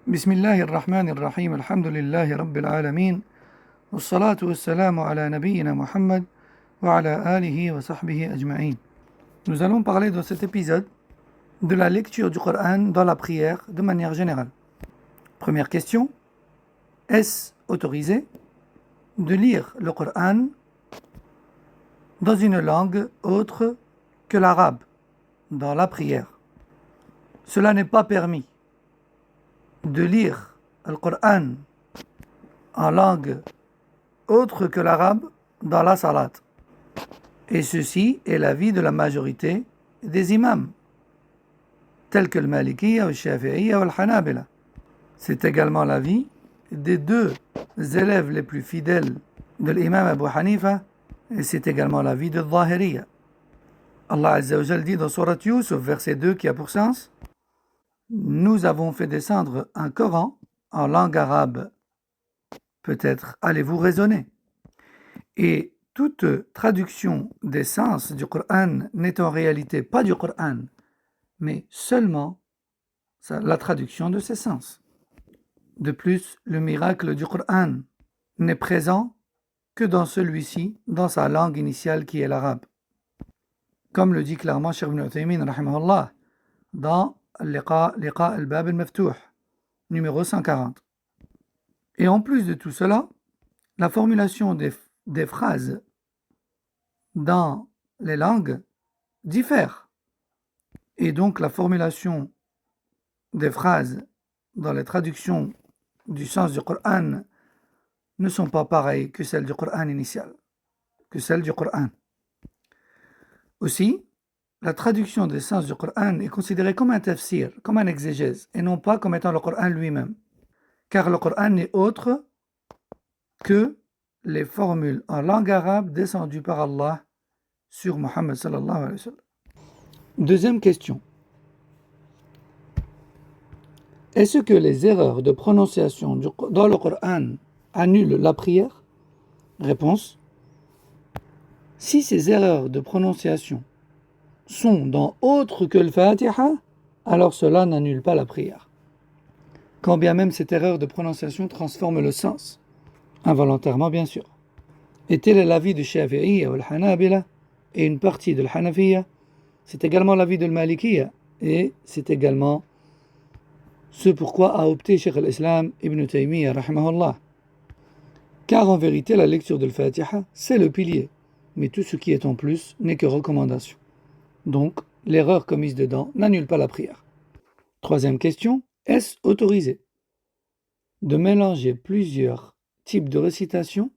بسم الله الرحمن الرحيم الحمد لله رب العالمين والصلاة والسلام على نبينا Muhammad وعلى آله وصحبه أجمعين. Nous allons parler dans cet épisode de la lecture du Coran dans la prière de manière générale. Première question, est-ce autorisé de lire le Coran dans une langue autre que l'arabe dans la prière? Cela n'est pas permis de lire le Coran en langue autre que l'arabe dans la salat. Et ceci est l'avis de la majorité des imams, tels que le Malikiya, le Shafi'iyya ou le Hanabila. C'est également l'avis des deux élèves les plus fidèles de l'imam Abu Hanifa, et c'est également l'avis de Zahiriyya. Allah Azza wa Jal dit dans Surat Yusuf, verset 2, qui a pour sens: nous avons fait descendre un Coran en langue arabe. Peut-être allez-vous raisonner. Et toute traduction des sens du Coran n'est en réalité pas du Coran, mais seulement la traduction de ses sens. De plus, le miracle du Coran n'est présent que dans celui-ci, dans sa langue initiale qui est l'arabe. Comme le dit clairement Cheikh Ibn Uthaymin, rahimahullah, dans Liqa al-Bab al-Maftuh, numéro 140. Et en plus de tout cela, la formulation des phrases dans les langues diffère. Et donc la formulation des phrases dans les traductions du sens du Coran ne sont pas pareilles que celles du Coran initial, que celles du Coran. Aussi, la traduction des sens du Coran est considérée comme un tafsir, comme un exégèse, et non pas comme étant le Coran lui-même. Car le Coran n'est autre que les formules en langue arabe descendues par Allah sur Muhammad sallallahu alayhi wa sallam. Deuxième question. Est-ce que les erreurs de prononciation dans le Coran annulent la prière? Réponse. Si ces erreurs de prononciation sont dans autre que le Fatiha, alors cela n'annule pas la prière. Quand bien même cette erreur de prononciation transforme le sens, involontairement bien sûr. Et tel est l'avis du Shafi'iyya ou le Hanabila et une partie de l'Hanafiyya. C'est également l'avis de l'Malikiyya et c'est également ce pourquoi a opté Cheikh al-Islam Ibn Taymiyyah rahimahullah. Car en vérité la lecture de l'Fatiha c'est le pilier, mais tout ce qui est en plus n'est que recommandation. Donc l'erreur commise dedans n'annule pas la prière. Troisième question, est-ce autorisé de mélanger plusieurs types de récitation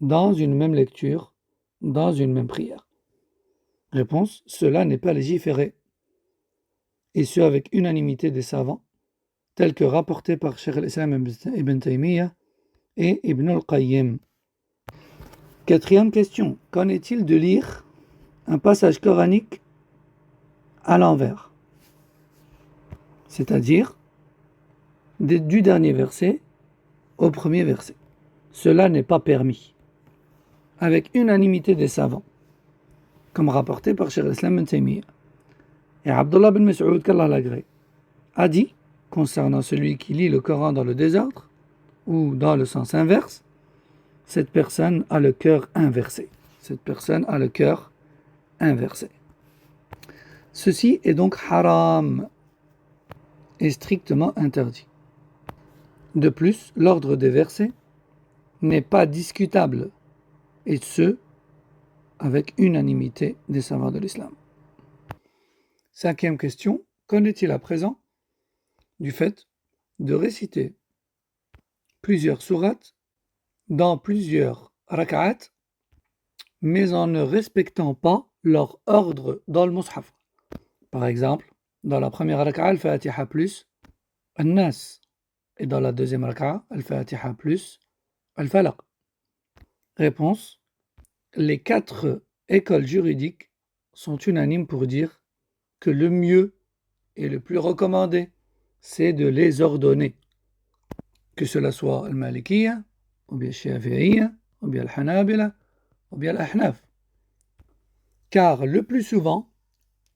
dans une même lecture, dans une même prière? Réponse, cela n'est pas légiféré, et ce avec unanimité des savants, tel que rapporté par Cheikh al-Islam Ibn Taymiyyah et Ibn al-Qayyim. Quatrième question, qu'en est-il de lire un passage coranique à l'envers? C'est-à-dire du dernier verset au premier verset. Cela n'est pas permis, avec unanimité des savants, comme rapporté par Cheikh al-Islam Ibn Taymiyyah. Et Abdullah bin Mas'ud, qu'Allah l'agrée, a dit, concernant celui qui lit le Coran dans le désordre, ou dans le sens inverse, cette personne a le cœur inversé. Cette personne a le cœur inversé. Ceci est donc haram et strictement interdit. De plus, l'ordre des versets n'est pas discutable, et ce, avec unanimité des savants de l'islam. Cinquième question, qu'en est-il à présent du fait de réciter plusieurs sourates dans plusieurs rak'at, mais en ne respectant pas leur ordre dans le mushaf? Par exemple, dans la première rak'a, al-Fatiha plus al-Nas, et dans la deuxième rak'a, al-Fatiha plus al-Falaq. Réponse, les quatre écoles juridiques sont unanimes pour dire que le mieux et le plus recommandé, c'est de les ordonner. Que cela soit al-Malikiyya, ou bien al-Shafi'iyya, ou bien al-Hanabila, ou bien al-Ahnaf. Car le plus souvent,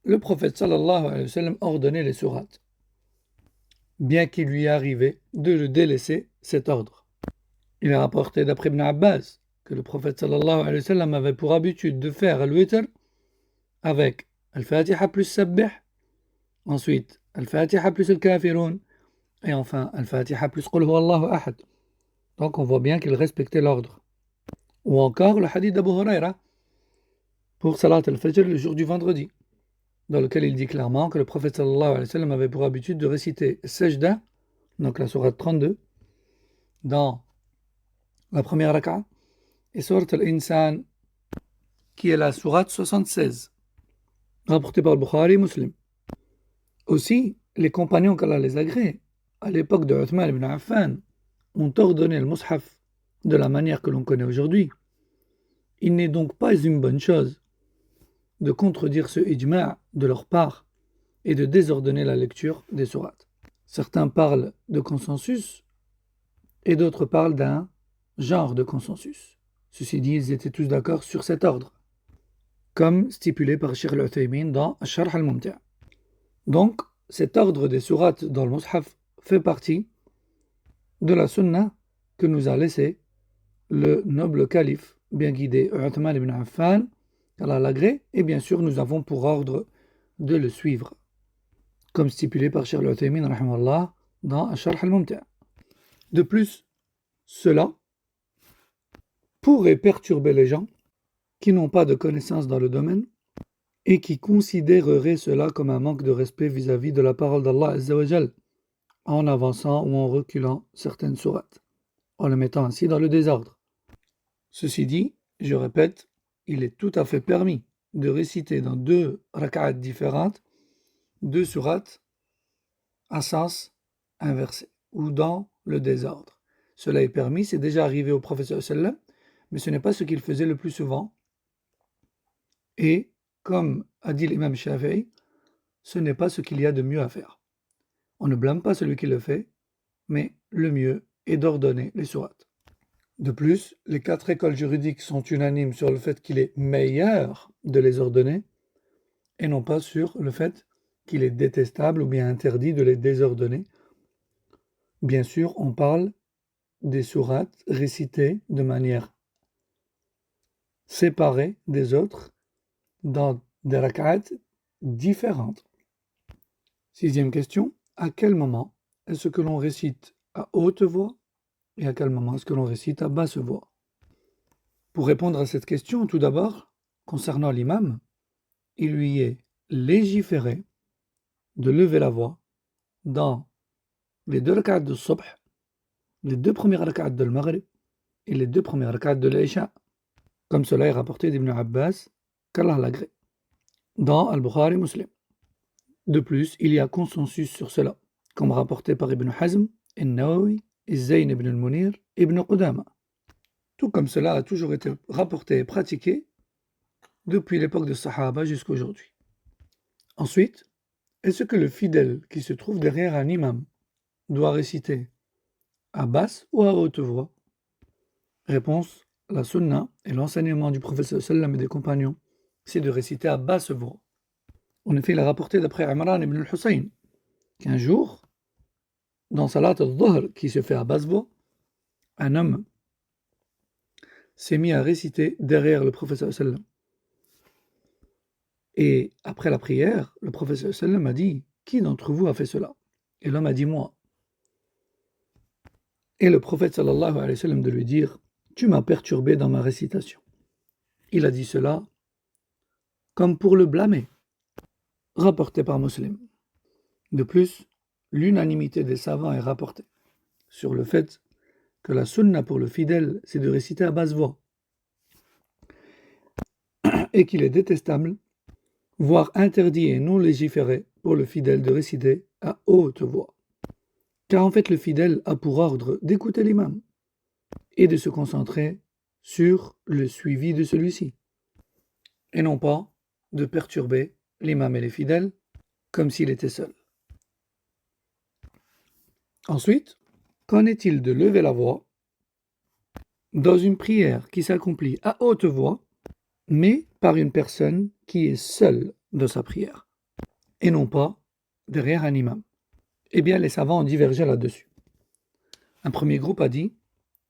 le prophète sallallahu alayhi wa sallam ordonnait les sourates. bien qu'il lui arrivait de le délaisser cet ordre. Il est rapporté d'après Ibn Abbas que le prophète sallallahu alayhi wa sallam avait pour habitude de faire al-witr avec al-Fatiha plus Sabbih, ensuite al-Fatiha plus al-Kafirun, et enfin al-Fatiha plus Qul huwa Allahu ahad. Donc on voit bien qu'il respectait l'ordre. Ou encore le hadith d'Abu Huraira pour Salat al-Fajr le jour du vendredi, dans lequel il dit clairement que le prophète sallallahu alayhi wa sallam avait pour habitude de réciter Sajda, donc la sourate 32, dans la première raka'a, et sourate al-Insan, qui est la sourate 76, rapportée par Bukhari et Muslim. Aussi, les compagnons qu'Allah les agrée, à l'époque de Uthman ibn Affan, ont ordonné le mushaf de la manière que l'on connaît aujourd'hui. Il n'est donc pas une bonne chose de contredire ce ijma' de leur part et de désordonner la lecture des sourates. Certains parlent de consensus et d'autres parlent d'un genre de consensus. Ceci dit, ils étaient tous d'accord sur cet ordre, comme stipulé par Cheikh al-Uthaymin dans Sharh al-Mumti'. Donc, cet ordre des sourates dans le mushaf fait partie de la sunna que nous a laissé le noble calife bien guidé Uthman ibn Affan, qu'Allah l'agrée, et bien sûr nous avons pour ordre de le suivre, comme stipulé par Cheikh al-Uthaymin rahimahullah dans Sharh al-Mumti'. De plus, cela pourrait perturber les gens qui n'ont pas de connaissances dans le domaine et qui considéreraient cela comme un manque de respect vis-à-vis de la parole d'Allah Azza wa Jal, en avançant ou en reculant certaines sourates, en le mettant ainsi dans le désordre. Ceci dit, je répète, il est tout à fait permis de réciter dans 2 rak'at différentes 2 sourates à sens inversé ou dans le désordre. Cela est permis, c'est déjà arrivé au prophète sallam, mais ce n'est pas ce qu'il faisait le plus souvent. Et comme a dit l'imam Shafi'i, ce n'est pas ce qu'il y a de mieux à faire. On ne blâme pas celui qui le fait, mais le mieux est d'ordonner les sourates. De plus, les 4 écoles juridiques sont unanimes sur le fait qu'il est meilleur de les ordonner et non pas sur le fait qu'il est détestable ou bien interdit de les désordonner. Bien sûr, on parle des sourates récitées de manière séparée des autres dans des rak'at différentes. 6e question, à quel moment est-ce que l'on récite à haute voix et à quel moment est-ce que l'on récite à basse voix? Pour répondre à cette question, tout d'abord, concernant l'imam, il lui est légiféré de lever la voix dans les 2 rak'at de Subh, les 2 premières rak'at de Maghrib et les 2 premières rak'at de l'Isha, comme cela est rapporté d'Ibn Abbas, qu'Allah l'agrée, dans Al-Bukhari Muslim. De plus, il y a consensus sur cela, comme rapporté par Ibn Hazm, An-Nawawi, Zayn ibn al-Munir, Ibn Qudama. Tout comme cela a toujours été rapporté et pratiqué depuis l'époque des Sahaba jusqu'à aujourd'hui. Ensuite, est-ce que le fidèle qui se trouve derrière un imam doit réciter à basse ou à haute voix? Réponse, la sunna et l'enseignement du prophète sallam et des compagnons, c'est de réciter à basse voix. En effet, il a rapporté d'après Imran ibn al-Husayn qu'un jour, dans Salat al-Dhuhr qui se fait à basse voix, un homme s'est mis à réciter derrière le prophète sallam. Et après la prière, le prophète sallam a dit « Qui d'entre vous a fait cela ?» Et l'homme a dit « Moi ». Et le prophète sallallahu alayhi wa sallam de lui dire « Tu m'as perturbé dans ma récitation ». Il a dit cela comme pour le blâmer, rapporté par Muslim. De plus, l'unanimité des savants est rapportée sur le fait que la sunna pour le fidèle, c'est de réciter à basse voix, et qu'il est détestable, voire interdit et non légiféré pour le fidèle de réciter à haute voix. Car en fait, le fidèle a pour ordre d'écouter l'imam et de se concentrer sur le suivi de celui-ci, et non pas de perturber l'imam et les fidèles comme s'il était seul. Ensuite, qu'en est-il de lever la voix dans une prière qui s'accomplit à haute voix, mais par une personne qui est seule de sa prière, et non pas derrière un imam? Eh bien, les savants ont divergé là-dessus. Un premier groupe a dit,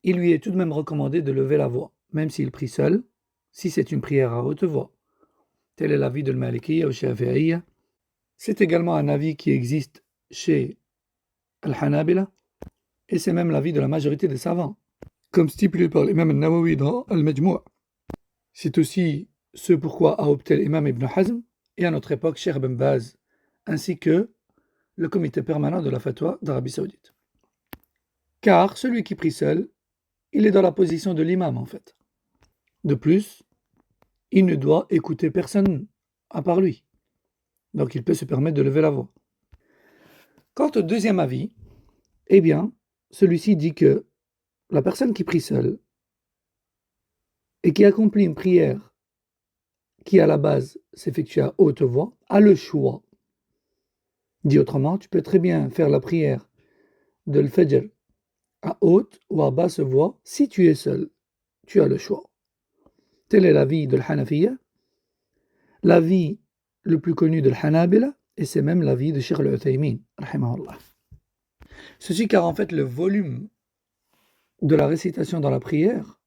il lui est tout de même recommandé de lever la voix, même s'il prie seul, si c'est une prière à haute voix. Tel est l'avis de Al-Malikiyya ou Shafi'iyya. C'est également un avis qui existe chez Al-Hanabila, et c'est même l'avis de la majorité des savants, comme stipulé par l'imam Al-Nawawi dans Al-Majmou'. C'est aussi ce pourquoi a opté l'imam Ibn Hazm, et à notre époque Cheikh Ben Baz, ainsi que le comité permanent de la fatwa d'Arabie Saoudite. Car celui qui prie seul, il est dans la position de l'imam en fait. De plus, il ne doit écouter personne à part lui. Donc il peut se permettre de lever la voix. Quant au deuxième avis, eh bien, celui-ci dit que la personne qui prie seule et qui accomplit une prière qui à la base s'effectue à haute voix, a le choix. Dit autrement, tu peux très bien faire la prière de l'Fajr à haute ou à basse voix. Si tu es seul, tu as le choix. Tel est l'avis de l'Hanafiyya, l'avis le plus connu de l'Hanabila, et c'est même l'avis de Cheikh Al-Uthaymin, rahimahullah. Ceci car en fait le volume de la récitation dans la prière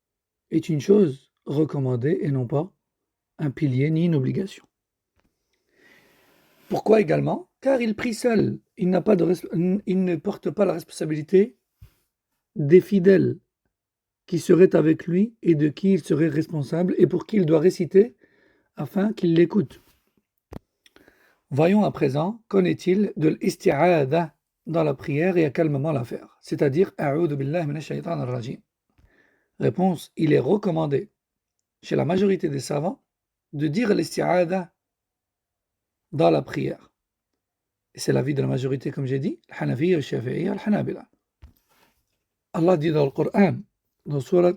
est une chose recommandée et non pas un pilier ni une obligation. Pourquoi également? Car il prie seul, il ne porte pas la responsabilité des fidèles qui seraient avec lui et de qui il serait responsable et pour qui il doit réciter afin qu'ils l'écoutent. Voyons à présent, qu'en est-il de l'isti'adha dans la prière et à quel moment la faire? C'est-à-dire, A'udhu billahi minash shaytanir rajim. Réponse, il est recommandé chez la majorité des savants de dire l'isti'adha dans la prière. Et c'est l'avis de la majorité, comme j'ai dit, al-Hanafiyya, al-Shafi'iyya, al-Hanabila. Allah dit dans le Coran, dans Surat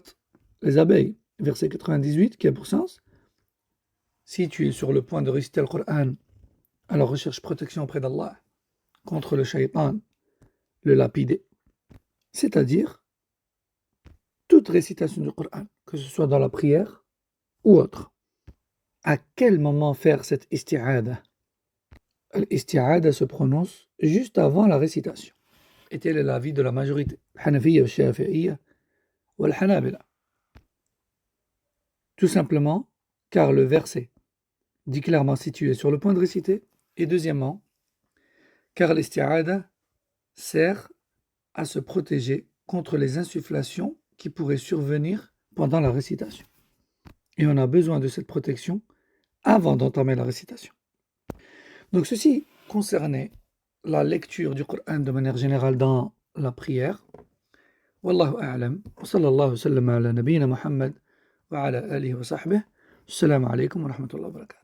les abeilles, verset 98, qui a pour sens, si tu es sur le point de réciter le Coran, alors recherche protection auprès d'Allah contre le shaytan, le lapidé. C'est-à-dire, toute récitation du Coran, que ce soit dans la prière ou autre. À quel moment faire cette isti'ada? L'isti'ada se prononce juste avant la récitation. Et tel est l'avis de la majorité, Hanafiyya, Shafi'iyya ou al-Hanabila. Tout simplement, car le verset dit clairement si tu es sur le point de réciter, et deuxièmement, car l'isti'ada sert à se protéger contre les insufflations qui pourraient survenir pendant la récitation. Et on a besoin de cette protection avant d'entamer la récitation. Donc ceci concernait la lecture du Coran de manière générale dans la prière. Wallahu a'lam. Wa sallallahu wa sallam ala nabiyyina Muhammad wa ala alihi wa sahbihi. Assalamu alaikum wa rahmatullahi wa barakatuh.